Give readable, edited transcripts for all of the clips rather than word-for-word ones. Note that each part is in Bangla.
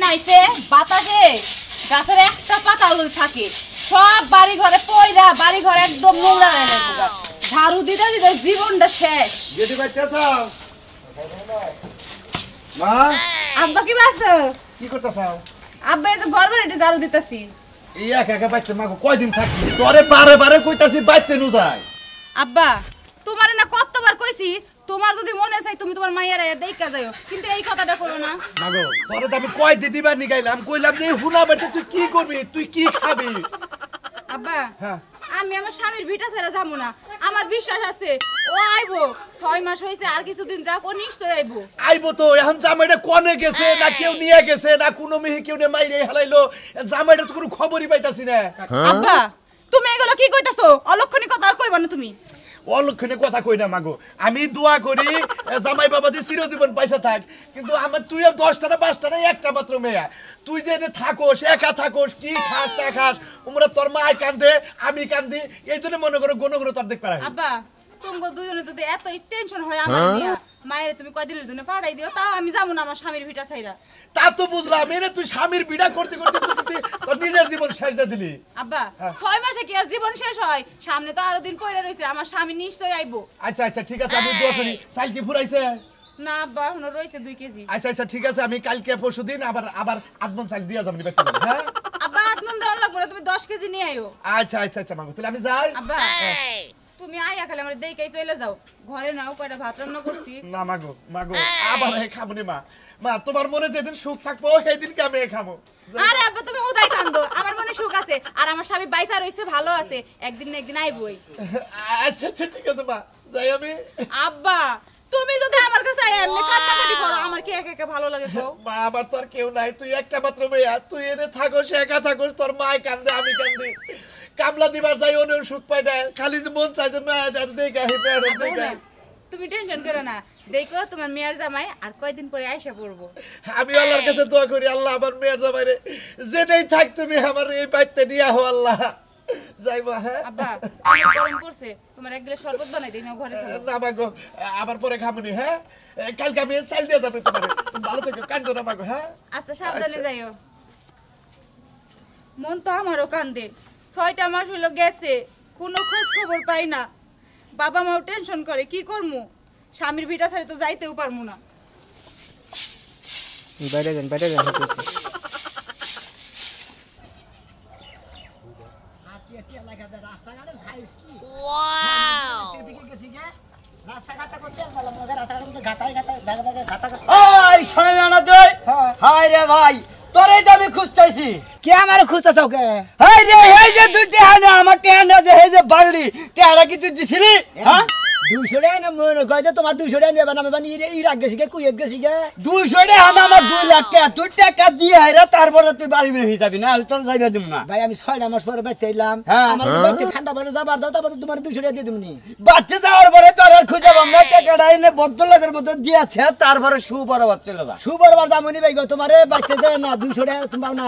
ঘুমাইছে বাতাসে গাছের একটা পাতাও থাকে সব বাড়ি ঘরে পয়রা বাড়ি ঘরে একদম নোংরা হয়ে গেছে ঝাড়ু দিতে দিতে জীবনটা শেষ গেদি বাইতেছো মা আব্বা কি বাসো কি করতেছো আব্বা এই যে ঘর বাড়িতে ঝাড়ু দিতেছি এই একা একা বাইতে মাগো কয়দিন থাকবি তোরে বারে বারে কইতাছি বাইতে নু যাই আব্বা তোমারে না কতবার কইছি তোমার যদি মনে চাই তুমি তোমার মাইয়ারে দেইকা যাও কিন্তু এই কথাটা কইও না মাগো তোরে তো আমি কয়দিন দিবার নিগাইলাম কইলাম যে হুনা বাইতে তুই কি করবি তুই কি খাবি আব্বা হ্যাঁ আমি আমার স্বামীর ভিটা ছেড়ে যাবো না আমার বিশ্বাস আছে ও আইবো 6 মাস হইছে আর কিছুদিন যাক ও নিশ্চয় আইবো আইবো তো এখন জামাইটা কোনে গেছে না কেউ নিয়ে গেছে না কোনো মেয়ে কেউ নে মাইরে হালাইলো জামাইটা তো কোনো খবরই পাইতাছি না আব্বা তুমি এগুলো কি কইতাছো অলক্ষণী কথা আর কইবা না তুমি অলক্ষণে কথা কই না মাগো আমি দোয়া করি জামাই বাবাজি চিরজীবন পয়সা থাক কিন্তু আমার তুই 10টা না 5টা না একটা মাত্র মেয়া তুই যে থাকোস একা থাকোস কি খাস না খাস উমরা তোর মা কান্দে আমি কান্দি এই জন্য মনে করো গণ তোর দেখ পারাই আব্বা তোমগো দুজনে যদি এত টেনশন হয় আমার নিয়া মায়ের তুমি কয়দিনের জন্য পাঠাই দিও তাও আমি যাবো না আমার স্বামীর ভিটা ছাইরা তা তো বুঝলাম এনে তুই স্বামীর বিড়া করতে করতে তোর নিজের জীবন শেষ দিয়ে দিলি আব্বা 6 মাসে কি আর জীবন শেষ হয় সামনে তো আরো দিন পয়রা রইছে আমার স্বামী নিশ্চয়ই আইবো আচ্ছা আচ্ছা ঠিক আছে আমি দোয়া করি সাইল কি ফুরাইছে না আব্বা এখনো রইছে 2 কেজি আচ্ছা আচ্ছা ঠিক আছে আমি কালকে পরশুদিন আবার আদমন সাইল দিয়া যাবনি বেতন হ্যাঁ আব্বা আদমন দেওয়া লাগবে না তুমি 10 কেজি নিয়ে আইও আচ্ছা আচ্ছা আচ্ছা মাগো তাহলে আমি যাই আব্বা তুমি আইয়া খালি আমার দেইকাই চলে যাও ঘরে নাও কয়টা ভাত রান্না করছি না মাগো মাগো আবার খাবনি মা মা তোমার মনে যেদিন সুখ থাকবো সেই দিনকে আমি খাবো আরে আব্বা তুমি হুদাই কান্দো আমার মনে সুখ আছে আর আমার স্বামী বাইসা রইছে ভালো আছে একদিন না একদিন আইবই আচ্ছা আচ্ছা ঠিক আছে মা যাই আমি আব্বা তুমি যদি আমার কাছে এমনি কান্নাকাটি করো আমার কি একা একা ভালো লাগে তো মা আমার তো আর কেউ নাই তুই একটা মাত্র মেয়ে তুই এনে থাকোস একা থাকোস তোর মা কান্দে আমি কান্দি কামলা দিবার যাই ওনের সুখ পাই না খালি যে মন চাই যে মেয়েটা দেখে দেখে তুমি টেনশন করো না দেখো তোমার মেয়ের জামাই আর কয়দিন পরে আইসা পড়বো আমি আল্লাহর কাছে দোয়া করি আল্লাহ আমার মেয়ের জামাই রে যেটাই থাক তুমি আমার এই বাইতে নিয়ে আহো আল্লাহ যাইবা হ্যাঁ আব্বা অনেক গরম পড়ছে তোমার এক গ্লাস শরবত বানাই দিই না ঘরে চলো না মাগো আবার পরে খাবনি হ্যাঁ কালকে আমি চাল দিয়ে যাবে তোমার তুমি ভালো থেকো কান্দো না মাগো হ্যাঁ আচ্ছা সাবধানে যাইও মন তো আমারও কান্দে 6টা মাস হইলো গেছে কোনো খোঁজ খবর পাই না বাবা মাও টেনশন করে কি করমু স্বামীর ভিটা ছাড়ে তো যাইতেও পারমু না বাইরে যান রাস্তাঘাটের সাইজ কি ওয়াও এদিকে গেছি গে রাস্তাঘাটটা করতে গেলাম রাস্তাঘাটের মধ্যে গাতায় ওই শোনে না তুই হাই রে ভাই তোরে তো আমি খুঁজতেছি কে আমার খুঁজতেছ কে হাই রে এই যে তুই টেহানা আমার টেহানা যে এই যে বাড়লি টেহানা কি তুই দিছিলি হ্যাঁ 200 টাকা না মনে কয় যে তোমার 200 টাকা নেবে না আমি বানি ইরাক গেছি গে কুয়েত গেছি গে 200 টাকা আমার 2 লাখ টাকা তুই টাকা দিয়ে আইরা তারপরে তুই বাড়ি বের হয়ে যাবি না তোর যাইবা দিম না ভাই আমি 6 মাস পরে বাইতে এলাম আমার বাইতে ঠান্ডা পড়ে যাবার দাও তারপর তোমার 200 টাকা দিয়ে দিমনি বাচ্চা যাওয়ার পরে তোর আর খুঁজে পাম না টাকাটা এনে বদলাগের মতো দিয়েছে তারপরে সুবরাবর চলে যা সুবরাবর যামনি ভাই গো তোমারে বাইতে দে না 200 টাকা তুমি পাও না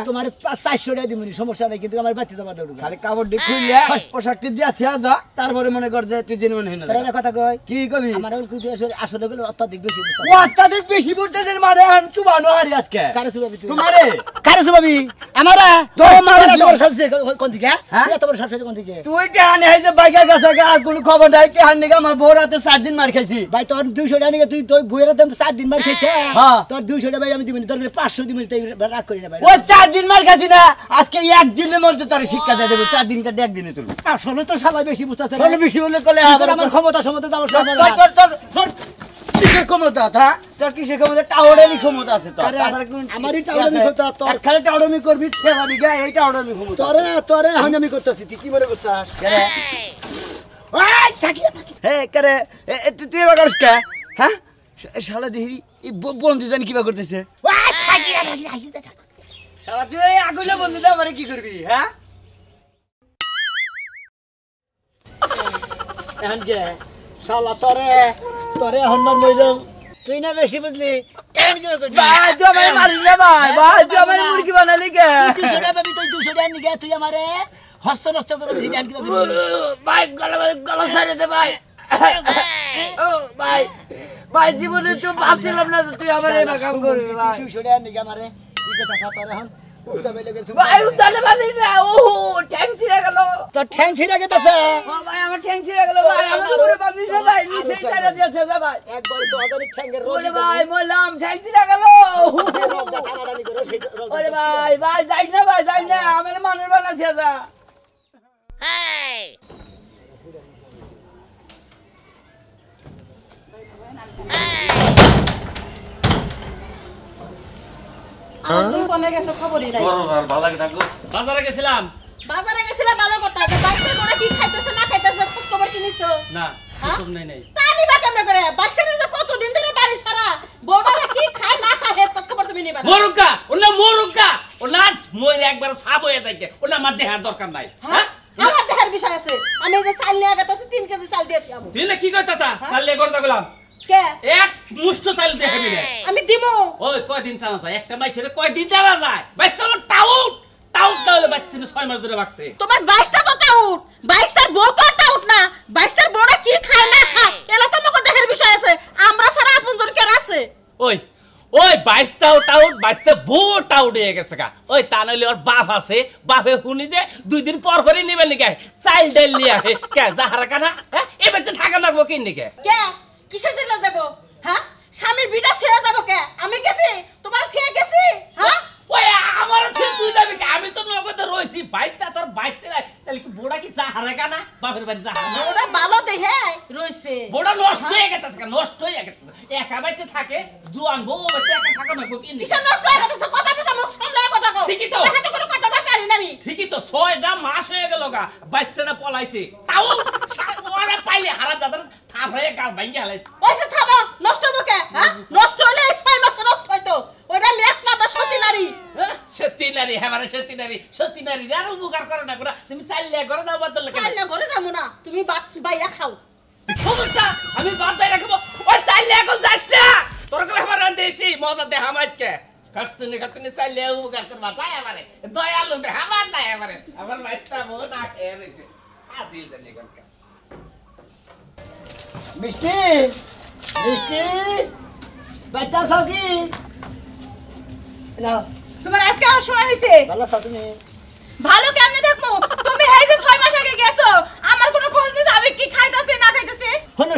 তোমার 400 টাকা দিমনি সমস্যা নাই কিন্তু আমার বাইতে যাবার দাও খালি কাপড় দি খুললে পোশাকটি দিয়েছে যা তারপরে মনে কর যে তুই জেনুইন হই না তোর কথা কই কি কবি আমার কুতি আসলে গুলো অত্যাধিক বেশি ও অত্যাধিক বেশি বুঝতেছেন মানে আন চুবানো হারি আজকে কারে সুবাবি তোমারে কারে সুবাবি আমারা তোমার তোমার সরছে কোন দিকে হ্যাঁ তোমার সরছে কোন দিকে তুই টানে এই যে বাইকা গেছে আর কোন খবর নাই কি হান নিগা আমার বউ রাতে 4 দিন মার খাইছি ভাই তোর 200 টাকা নিয়ে তুই বইয়ের দাম 4 দিন মার খাইছে তোর 200 টাকা ভাই আমি দিবনি তোর 500 দিবনি তাই রাগ করি না ভাই ও 4 দিন মার খাইছি না আজকে একদিনের মধ্যে তোর শিক্ষা দিয়ে দেব 4 দিন কাটে একদিনে তুই আসলে তো সবাই বেশি বুঝতাছে না বলে বেশি বলে কলে আমার ক্ষমতা সমতে যাব সব তোর কিসের ক্ষমতা হ্যাঁ তোর কিসের ক্ষমতা টাওয়ারেরই ক্ষমতা আছে তোর আমারই টাওয়ারের ক্ষমতা তোর খালি টাওয়ারমি করবি খেলাবি গা এই টাওয়ারমি ক্ষমতা তোরে আমি করতেছি তুই কি মনে করছস কেরে ওই চাকিয়া নাকি হে কেরে তুই এবার করিস কে হ্যাঁ শালা দেখি এই বন্ধু জানি কিবা করতেছে ওই চাকিয়া নাকি আসি যা শালা তুই এই আগুনে বন্ধুটা আমারে কি করবি হ্যাঁ এখন কে শালা তোরে হনুমান মইলো তুই না বেশি বুঝলি আমি কি করবি ভাই তুই আমারে মারিস না ভাই তুই আমারে মুরগি বানালি কে 200 টাকা পাবি তুই 200 টাকা নিগে তুই আমারে হস্ত নষ্ট করে দিবি আমি কি করবি ভাই গলা ছাড়ে দে ভাই ও ভাই জীবনে তো ভাবছিলাম না তুই আমারে এমন কাম করবি ভাই 200 টাকা নিগে আমারে কি কথা চা তোর এখন উঠতে বেলে গেছ ভাই উতালে বালি না ওহো ঠ্যাং ছিড়ে গেল তোর ঠ্যাং ছিঁড়ে গেছে ও ভাই আমার ঠ্যাং ছিড়ে গেল ভাই আমার উপরে বালি না ভাই নিচে তারা দিয়েছে যা ভাই একবার তো আদানি ঠ্যাঙ্গের ওরে ভাই মলাম ঠ্যাং ছিড়ে গেল রোগটা টানাটানি করে সেই ওরে ভাই ভাই যাই না আমার মনের বানাছে যা আমার কোনে গেছে খবরই নাই বাজারে গেছিলাম বাজারে গেছিলা ভালো কথা যে বাচ্চা কোনে কি খাইতেছে না খাইতেছে খোঁজ খবর কি নিছো না হ্যাঁ? খবর নাই তানি বা কেমনে করে বাচ্চারা যে কতদিন ধরে বাড়ি ছাড়া বউটা কি খায় না খায় খোঁজ খবর তুমি নিবা না মরুকা ওনা মইরে একবার ছাব হয়ে থাকে ওনা আমার দেহার দরকার নাই হ্যাঁ আমার দেহের বিষয় আছে আমি এই যে চাল নিয়ে গেতাছি 3 কেজি চাল দিয়ে খাবো দিলে কি কইতা তা চাললে করতে গেলাম কে এক মুষ্ট চাল দেখে দিলে আমি দিমু ওই কয়দিন টানা যায় একটা মাইসেরে কয়দিন টানা যায় বাইস্তা টাউট না হলে বাইস্তা 6 মাস ধরে বাকছে তোমার 22টা তো টাউট 22টার বউ তো টাউট না 22টার বউটা কি খায় না খায় এলা তোমাকে দেহের বিষয় আছে আমরা সারা আপনজন কে আছে ওই 22টা টাউট 22টা বউ টাউট হয়ে গেছে গা ওই তা নইলে ওর বাপ আছে বাপে শুনি যে 2 দিন পর পরই নিবে নিকে চাইল ডাইল নিয়ে আহে কে যাহারা কানা এবারে থাকা লাগবো কি নিকে কে কিসের জন্য যাব হ্যাঁ স্বামীর বিটা ছেড়ে যাব কে আমি গেছি তোমার ছেড়ে গেছি হ্যাঁ ওই আমার ছেলে তুই যাবি কি আমি তো নগদে রইছি 22টা তোর 22তে নাই তাহলে কি বোড়া কি যাহারা কানা বাপের বাড়ি যাহারা ওটা ভালো দেখে রইছে বোড়া নষ্ট হয়ে গেছে নষ্ট হয়ে গেছে একা বাইতে থাকে জোয়ান বউ বাইতে একা থাকা না কি কিসের নষ্ট হয়ে গেছে কথা কথা মুখ সামলায় কথা কও ঠিকই তো। এখানে কোনো কথা কই পারি না আমি ঠিকই তো 6টা মাস হয়ে গেল গা 22টা পলাইছে তাও ওরা পাইলে হারাম দাদার থাপ হয়ে গাল ভাঙি হালাই ওইসে থামো নষ্ট হবে কে হ্যাঁ নষ্ট হলে 6 মাস নষ্ট হইতো ওটা মেকলা বা সতী নারী সত্যি নারী হ্যাঁ সত্যি নারী আর উপকার করে না করে তুমি চাইলে করে দাও বদল চাই না ঘরে যাবো না তুমি বাইরে খাও সমস্যা আমি বাদ দিয়ে রাখবো ওই চাইলে এখন যাস না তোর গলা আমার দেশি মজা দে হামাজকে কাচ্চুনি চাইলে উপকার করবা তাই আমারে দয়ালু দে আমার তাই আমারে আমার মাইস্টার বউ না খেয়ে রয়েছে আজিল জানি কোনকা মিষ্টি মিষ্টি বাচ্চা খাও কি নাও তোমার আজকে আর সময় হইছে ভালো খাও তুমি ভালো কেমনে দেখমু তুমি এই যে 6 মাস আগে গেছো আমার কোনো খোঁজ নিছ আমি কি খাইতাছি না খাইতাছি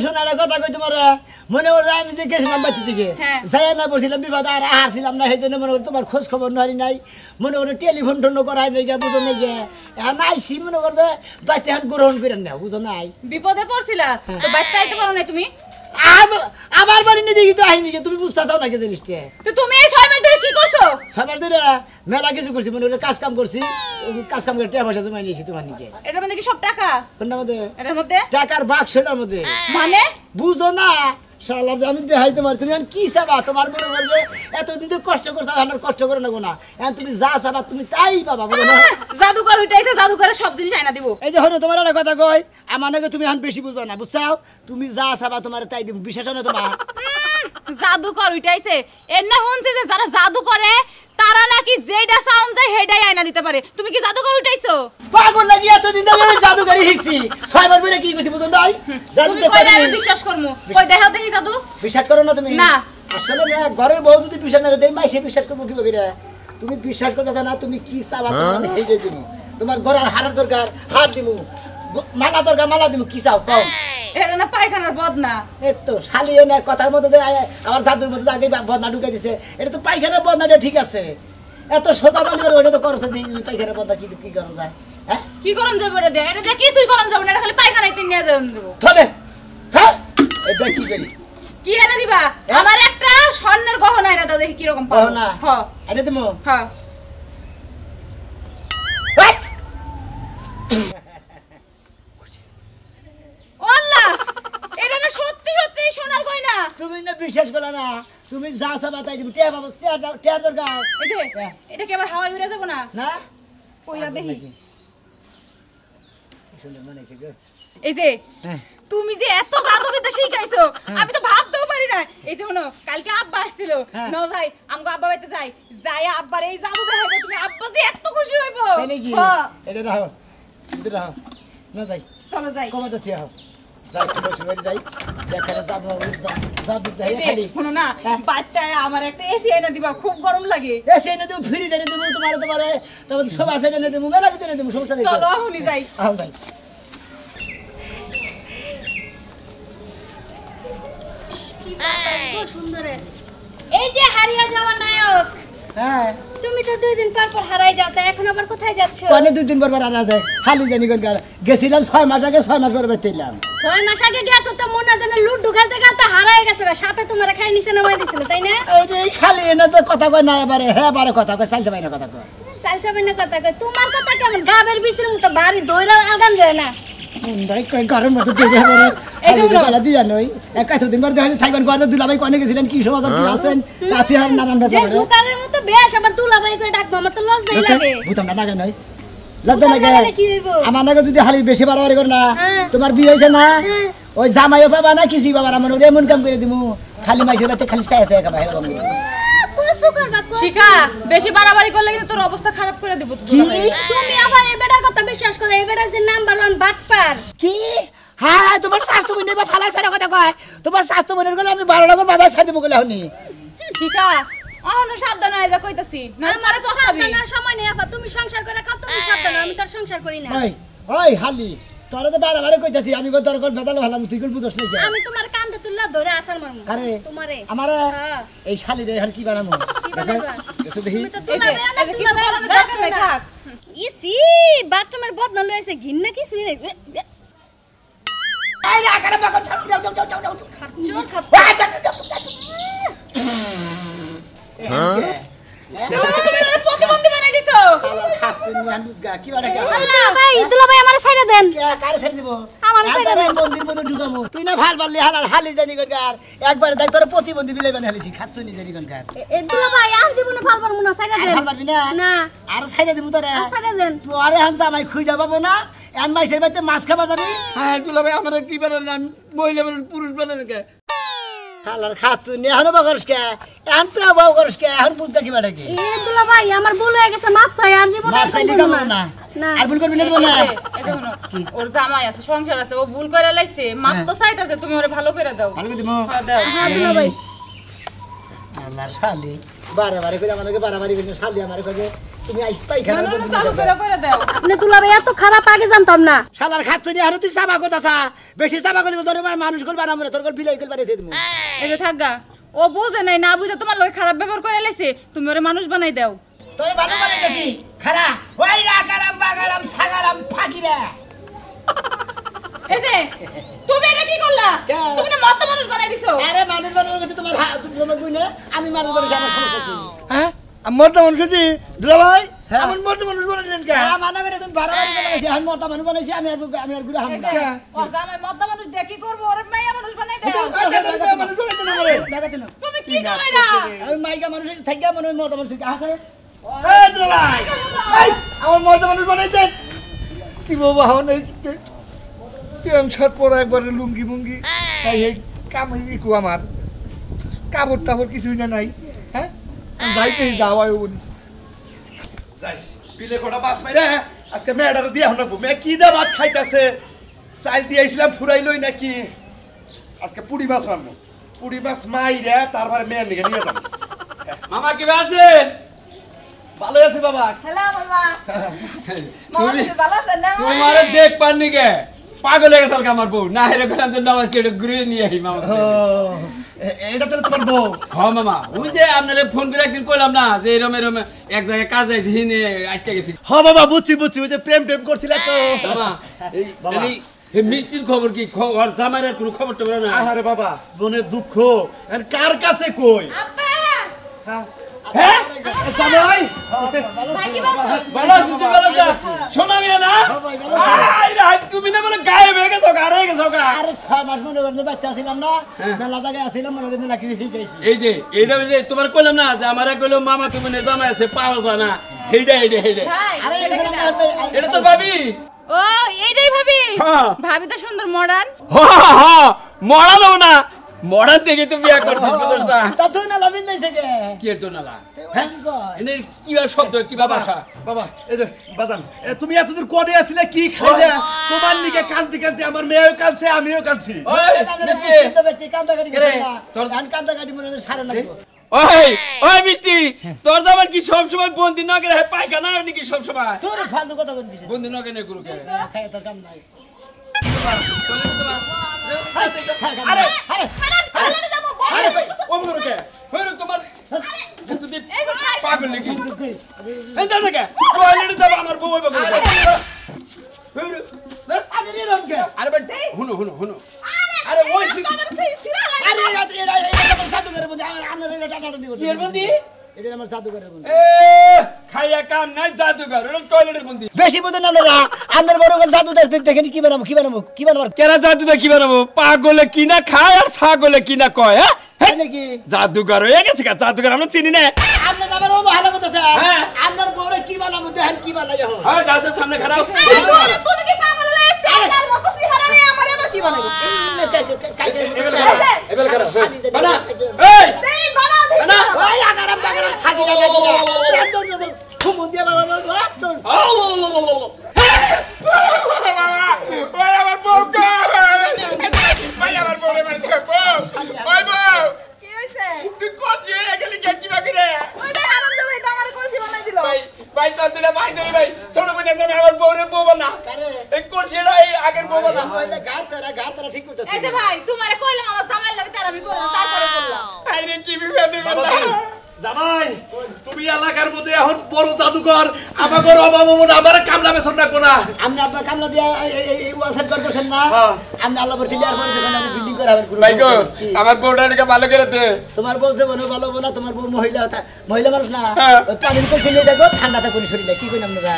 শোনা একটা কথা কই তোমার মনে করো আমি যে গেছিলাম বাচ্চা দিকে হ্যাঁ। যাই না বসছিলাম বিবাদ আর হারছিলাম না সেই জন্য মনে করো তোমার খোঁজ খবর নারি নাই মনে করো টেলিফোন টোন করাই নাই বুঝো নাই যে এখন আইসি মনে করো বাচ্চা এখন গ্রহণ করেন না বুঝো নাই বিপদে পড়ছিলা তো বাচ্চা আইতে পারো না তুমি আমার বাড়ি নিয়ে দেখি তো আইনি তুমি বুঝতে চাও নাকি জিনিসটা তো তুমি এই 6 মাস ধরে কি করছো সবার ধরে মেলা কিছু করছি মনে কাজ কাম করছি কাজ কাম করে টাকা পয়সা জমা নিয়েছি তোমার নিকে এটার মধ্যে কি সব টাকা কোনটার মধ্যে এটার মধ্যে টাকার বাক্সটার মধ্যে মানে বুঝো না শালা আমি দেখাই তোমার তুমি এখন কি চাবা তোমার মনে করবে এতদিন তো কষ্ট করতে হবে আমার কষ্ট করে নেবো না এখন তুমি যা চাবা তুমি তাই পাবা বুঝো না জাদুকর উঠাইছে জাদুকরে সব জিনিস আইনা দিব এই যে হলো তোমার একটা কথা কই আমার নাকি তুমি এখন বেশি বুঝবা না বুঝছাও তুমি যা চাবা তোমার তাই দিব বিশ্বাস হয় না তোমার জাদুকর উঠাইছে এর না শুনছে যে যারা জাদু করে তারা নাকি যেটা সাউন্ড যায় হেডাই আইনা দিতে পারে তুমি কি জাদুকর উঠাইছো পাগল লাগি এতদিন ধরে আমি জাদুকারি শিখছি 6 বার পরে কি করছি বুঝো নাই জাদু তুমি দেখো কইলে আমি বিশ্বাস করমু কই দেখাও দেখি জাদু বিশ্বাস করো না তুমি না। আসলে না ঘরের বউ যদি বিশ্বাস না করে দেই মাইসে বিশ্বাস করবো কি বলি রে তুমি বিশ্বাস করতে না তুমি কি চাবা তুমি আমি হেই দেই দিমু তোমার ঘরের হাড়ের দরকার হাড় দিমু মালা দরকার মালা দিমু কি চাও কও এটা না পায়খানার বদনা এই তো শালিয়ে না কথার মধ্যে দিয়ে আমার জাদুর মধ্যে আগে বদনা ঢুকাই দিছে এটা তো পায়খানার বদনাটা ঠিক আছে এত সোজা বালি করে ওটা তো করছ দিই পায়খানার বদনা কি কি করন যায় হ্যাঁ কি করন যাবে এটা দে এটা যে কিছুই করন যাবে না এটা খালি পায়খানায় তিন নিয়ে যাবেন যাব চলে থাক এটা কি করি কি এনে দিবা আমার একটা স্বর্ণের গহনা এনে দাও দেখি কি রকম পাও না হ্যাঁ আরে তুমি হ্যাঁ আল্লাহ এটা না সত্যি সত্যি সোনার গয়না তুমি না বিশ্বাস করলা না তুমি যা চাবা তাই দিবি টিয়া বাবা টিয়ার দরকার এই যে এটা কি আবার হাওয়ায় উড়ে যাব না না কইরা দেখি সুন্দর মনে হচ্ছে গো এই যে তুমি যে এত জাদুবিদ্যা শিখাইছো আমি তো ভাবতেও পারি না এই যে শোনো কালকে আব্বা আসছিল নাও যাই আমগো আব্বা বাড়িতে যাই যাই আব্বার এই জাদু দেখাবো তুমি আব্বা যে এত খুশি হইবো তাই নাকি হ্যাঁ এটা রাখো এটা রাখো না যাই চলো যাই কমে যাচ্ছি আহ যাই বসে বাড়ি যাই এখানে জাদু দেয় এই যে, খালি শোনো না বাচ্চায় আমার একটা এসি এনে দিবা খুব গরম লাগে এসে এনে দেবো ফ্রিজ এনে দেবো তোমার তারপর সব আছে এনে দেবো মেলা কিছু এনে দেবো সমস্যা নেই চলো এখনই যাই আহ যাই কি বাতাস গো সুন্দরে। এই যে হারিয়ে যাওয়া নায়ক, হ্যাঁ তুমি তো 2 দিন পর পর হারাই যাও, তা এখন আবার কোথায় যাচ্ছ? কনে 2 দিন পর আনা যায় হালি জানি কোন গেছিলাম 6 মাস আগে 6 মাস পরে বেতেলাম 6 মাস আগে গেছো তো মনে যেন লুডু খেলতে খেলতে হারাই গেছো, সাপে তোমারে খাই নিচে নামাই দিছিল তাই না? এই যে খালি এনে তো কথা কয় না এবারে হ্যাঁ বারে কথা কয় চালছে বাইনা কথা কয় সালসা বিনা কথা কই, তোমার কথা কেমন গাবের বিসির মতো বাড়ি দইরা আগান যায় না। ভাই কই গরম মতো দিয়ে যাবে এই যে বলো। বলা দিয়া নই কতদিন পর দেখা থাকবেন ঘরে দুলাভাই কনে গেছিলেন কি সমাচার কি আছেন তাতে আর নানান যে বেজা জুকারের মতো বেশ আবার দুলাভাই করে ডাকবো, আমার তো লজ্জাই লাগে। ভূতাম না লাগে নই লজ্জা ভূতাম লাগে লাগালে কি হইব? আমার নাকি যদি হালি বেশি বাড়াবাড়ি করে না হ্যাঁ। তোমার বিয়ে হয়েছে না হ্যাঁ। ওই জামাইও পাবা না কিছুই পাবা না মনে করে এমন কাম করে দিমু খালি মাইসের বাড়িতে খালি চাই চাই কাম করে দিমু। কসু করবা কসু। শিখা বেশি বাড়াবাড়ি করলে কিন্তু তোর অবস্থা খারাপ করে দিব কি তুমি আবার এই বেটার কথা বিশ্বাস করো? এই বেটা যে নাম্বার 1 বাটপার। কি হ্যাঁ তোমার স্বাস্থ্য বোনের বা ফালাই সারা কথা কয় তোমার স্বাস্থ্য বোনের গেলে আমি 12 টাকার বাজার ছাড় দেবো গেলে হনি শিখা অহনো সাবধান হয়ে যা কইতাছি না আমার মারে তো সাবধান সাবধানের সময় নেই আপা, তুমি সংসার করে খাও, তুমি সাবধান হও, আমি তোর সংসার করি না। ওই ওই হালি তোরা তো বারে কইতাছি আমি কই তোর কোন বেদালে ভালো তুই কোন বুঝছ না আমি তোমার কান্দে তুললা ধরে আসার মারমু। আরে তোমারে আমারে হ্যাঁ। এই শালি রে এখন কি বানামু কি বানাবা? এসে দেখি তুমি তো এই যে, দুলাবে না এই যে কিছু দুলাবে বলার দরকার নাই, থাক। ইসি বাথরুমের বদনা লইছে ঘিন্না কিছুই নাই। এই আকারে বাকন যাও খাচ্চর খাচ্চর। তুমি ওরে প্রতিবন্ধী বানাই দিছো খাচ্ছেন নিয়ান বুঝগা কি বাড়া কি দুলাভাই আমারে ছাইড়া দেন। কারে ছেড়ে দিব আমার ছেড়ে আদারে মন্দির মধ্যে ঢুকামু তুই না ভাল পারলি হালার হালি জানি গনকার একবার দেখ তোর প্রতিবন্ধী বিলাই বানাই হালিছি খাচ্ছু নি জানি গনকার এ দুলাভাই আর জীবনে ফাল পারমু না, ছাইড়া দেন। ভাল পারবি না না আর ছাইড়া দিব তোরে আর ছাইড়া দেন। তুই আরে হান জামাই খুঁজা পাবো না এন মাইসের বাড়িতে মাছ খাবার যাবি হ্যাঁ দুলাভাই আমার কি বানান আমি মহিলা মানুষ পুরুষ বানান কে হালার খাচ্ছু নি এখন বগরস কে এখন পেও বাও করস কে এখন বুঝগা কি বাড়া কি এ দুলাভাই আমার ভুল হয়ে গেছে, মাপ চাই, আর জীবনে মাছ এরকম চাইলি করবো কাম না না। আর ভুল করবি না দেবো না এই যে শোনো, ওর জামাই আছে সংসার আছে ও ভুল করে লাইছে মাপ তো চাইতাছে তুমি ওরে ভালো করে দাও ভালো করে দিব হ্যাঁ, দাও হ্যাঁ দুলাভাই আল্লাহর শালি বারে কই আমাকে বারে কই শালি আমারে কই তুমি আই না, পাইখানা না, না, চালু করে দাও আপনি দুলাভাই এত খারাপ আগে জানতাম না। শালার খাচ্ছু নি আর তুই চাবা করতাছা বেশি চাবা করলি তোর মানুষ কল বানাবো না তোর কল বিলাই কল বানাই দেবো এই যে থাকগা ও বুঝে নাই না বুঝে তোমার লগে খারাপ ব্যবহার করে লাইছে তুমি ওরে মানুষ বানাই দাও তোর ভালো বানাইতেছি খারা ওই রাকারাম বাগারাম সাগারাম ফাকিরা এই যে তুমি এটা কি করলা কে? তুমি না মত মানুষ বানাই দিছো আরে মানুষ বানানোর কাছে তোমার তোমার বই না আমি মানুষ বানাইছি আমার সমস্যা কি হ্যাঁ মর্দা মানুষ হয়েছি দুলা ভাই হ্যাঁ। এমন মর্দা মানুষ বানাইলেন কে মানা করে তুমি বাড়াবাড়ি বানাইছি আমি মরতা মানুষ বানাইছি আমি আর গুড়া হাম এই যে ও জামাই মত মানুষ দিয়ে কি করবো ওরে মাইয়া মানুষ বানাই দাও মানুষ বানাইতে না পারে তুমি কি করো এটা ওই মাইকা মানুষ থাকি মনে হয় মরতা মানুষ থেকে আসে এই দুলা ভাই এই আমার মর্দা মানুষ বানাইতে কি বাবা হন এই প্যান্ট শার্ট পরা একবারে লুঙ্গি মুঙ্গি এই কাম ইকু আমার কাপড় টাপড় কিছুই না নাই হ্যাঁ যাইতে যাওয়াই বলি যাই বিলে কটা বাস মাইরা আজকে মেয়েটার দিয়ে আমরা মেয়ে কি দা ভাত খাইতাছে চাল দিয়ে আইছিলাম ফুরাইলই নাকি আজকে পুড়ি মাছ মারবো পুড়ি মাছ মাইরা তারপরে মেয়ের নিকে নিয়ে যাবো মামা কি আছেন ভালো আছে বাবা হ্যালো মামা তুমি ভালো আছেন না তোমারে দেখ পাননি কে পাগল হয়ে গেছাল আমার বউ না হেরে গেলাম যে নামাজ কেটে ঘুরে নিয়ে আই মামা এটা তাহলে তোমার বউ হ্যাঁ মামা ওই যে আপনারে ফোন করে একদিন কইলাম না যে এরম এক জায়গায় কাজ আছে হিনে আটকে গেছি হ বাবা বুঝছি ওই যে প্রেম টেম করছিলে তো মামা এই এই মিষ্টির খবর কি খবর জামাইয়ের কোনো খবর টবর না আহারে বাবা বোনের দুঃখ আর কার কাছে কই আব্বা হ্যাঁ জামাই থাকি বাবা ভালো আছি তুই ভালো আছিস শোনা মিয়া না আই রে তুমি না বলে গায়েব হয়ে গেছো গা রয়ে গেছো গা আরে 6 মাস মনে করতে বাচ্চা ছিলাম না মেলা জায়গায় আসছিলাম মনে করতে লাকি শিখাইছি এই যে এইটা যে তোমার কইলাম না যে আমারে কইলো মামা তুমি নে জামাই আছে পাওয়া যায় না হেইডা ভাই আরে এটা তো ভাবি ও এইটাই ভাবি হ্যাঁ। ভাবি তো সুন্দর মডার্ন হ মরা দাও না মডার্ন থেকে তো বিয়া করছিস বুঝছ না তা তুই না লাভিন দিছে কে কি এর তো নালা হ্যাঁ এনে কি শব্দ কি ভাষা বাবা এই যে বাজান তুমি এতদূর কোনে আছিলে কি খাইলা তোমার নিকে কান্তি কান্তি আমার মেয়েও কাঁদছে আমিও কাঁদছি ওই মিষ্টি তো বেটি কান্দা গাড়ি কে রে? তোর ধান কান্দা গাড়ি মনে হয় সারা লাগবে ওই ওই মিষ্টি তোর জামার কি সব সময় বন্দি না করে পায়খানা আর নাকি সব সময় তোর ফালতু কথা কোন কিছু বন্দি না কেন গুরুকে খাই তোর কাম নাই আরে আরে টয়লেটে যাবো আরে ও গুরুকে হইলো তোমার তুই পাগল নাকি এই দাও না কে টয়লেটে যাব আমার বউ হইবে গুরুকে হইলো আরে রে রং কে আরে বেটা হুনো হুনো হুনো আরে ওই আমার সেই সিরা লাগে আরে এটা আমার জাদুঘরের বন্ধু আমার এটা টাটা নিব কি এর বন্দি এটা আমার জাদুঘরের বন্ধু এ খাইয়া কাম নাই জাদুঘর ওরকম টয়লেটের বন্দি বেশি বুঝেন আপনারা আপনার বড় গল জাদু দেখেন কি বানাবো কেরা জাদু দেখি বানাবো পাগলে কি না খায় আর ছাগলে কি না কয় হ্যাঁ তাই নাকি জাদুঘর হয়ে গেছে কা জাদুঘর আমরা চিনি না আপনার আমার ও ভালো কথা স্যার হ্যাঁ। আপনার বড় কি বানাবো দেখেন কি বানাই এখন হ্যাঁ দাসের সামনে খারাপ এই তোরা তুমি কি পাগল হয়ে পেটার মতো সিহারা নিয়ে আমারে আবার কি বানাইবো এবার খারাপ বানা এই দেই বানাও দেই না। ওই আগারাম বাগারাম সাগি লাগা দিয়া খুমুন দিয়া বাবা ওই আমার বউ ওই আমার বউ রে মারছে বউ ওই বউ কি হইছে তুই কোন ছেলে গেলি কি বাকি রে ওই ভাই আনন্দ হই তো আমারে কলসি বানাই দিল ভাই ভাই তো দিলে ভাই ধরি ভাই ছোট বুঝে যাবে আমার বউরে বউ না এই কোন ছেলে এই আগের বউ না ওইলে গাড়তারা ঠিক করতেছে এই যে ভাই তোমারে কইলাম আমার জামাই লাগে তার আমি কইলাম তারপরে বললাম আরে কি বিপদে বললা জামাই তুমি এলাকার মধ্যে এখন বড় জাদুঘর আমাগর অভাব মনে আমার কামলা বেসন রাখবো না আপনি আপনার কামলা দিয়া এই ওয়াসেট করছেন না হ্যাঁ। আপনি আল্লাহ পর চিলিয়ার পরে দেখেন আপনি বিল্ডিং করে হবেন ভাই গো আমার বউটাকে ভালো করে দে তোমার বউ যে বনো ভালো বোনা তোমার বউ মহিলা মহিলা মানুষ না হ্যাঁ। ওই পানির কোল চিলিয়ে দেখো ঠান্ডাটা করে শরীরে কি কইন আপনারা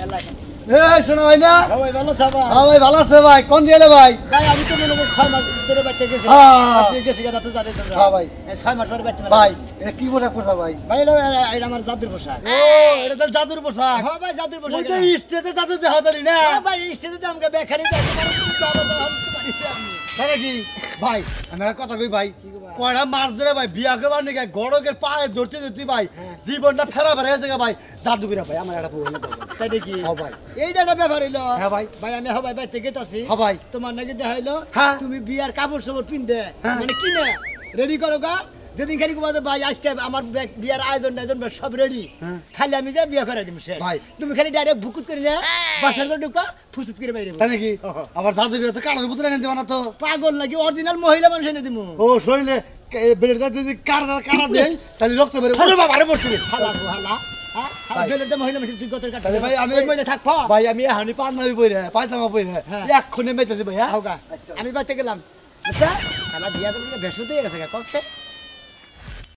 এলাকা এই শোনো ভাই না সবাই ভালো সাবা ভাই ভালো আছে ভাই কোন দিলে ভাই ভাই আমি তো মনে করি 6 মাস ধরে বাচ্চা গেছে হ্যাঁ। আপনি গেছে কথা তো জানেন তোমরা হ্যাঁ ভাই। 6 মাস পরে বাচ্চা ভাই এটা কি পোশাক পরছা ভাই ভাই এটা আমার জাদুর পোশাক ও এটা তো জাদুর পোশাক হ্যাঁ ভাই জাদুর পোশাক ওই তো স্টেজে জাদু দেখা জানি না হ্যাঁ ভাই স্টেজে তো আমাকে বেখারি দেখে তাই কি ভাই আমি একটা কথা কই ভাই কয়টা মাস ধরে ভাই বিয়া করবার নাকি গড়কের পায়ে ধরতে ধরতে ভাই জীবনটা ফেরা ফেরা হয়েছে ভাই জাদু করে ভাই আমার একটা বউ এনে দাও। তাই নাকি হ্যাঁ ভাই এইটা একটা ব্যাপার হইলো হ্যাঁ ভাই। ভাই আমি হবাই বাইতে গেতাছি হ্যাঁ ভাই। তোমার নাকি দেখাইলো হ্যাঁ। তুমি বিয়ার কাপড় সাপড় পিনতে হ্যাঁ। মানে কিনে রেডি করো গা যেদিন খালি কুমাতে ভাই আজকে আমার বিয়ার আয়োজন সব রেডি খালি আমি যা বিয়া করে দিম শেষ ভাই। তুমি খালি ডাইরেক্ট বুকুত করে যা বাসার করে ঢুকা ফুসুত করে বাইরে তাই নাকি আবার জাদু করে তো কানের ভিতরে এনে দেবা না তো পাগল নাকি অরিজিনাল মহিলা মানুষ এনে দিমু ও শরীরে বেলেটা যদি কাটা দেয় তাহলে রক্ত বেরো আরে বাবা আরে পড়ছে হালা হালা বেলের মহিলা মানুষ তুই গতর কাটা তাহলে ভাই আমি মহিলা থাকবো ভাই আমি হানি পাঞ্জাবি পরে পায়জামা পরে হ্যাঁ। এক্ষুনি মেতেছি ভাই হ্যাঁ হোগা আমি বাইতে গেলাম বুঝছা শালা বিয়া করে বেশ হতে গেছে কবছে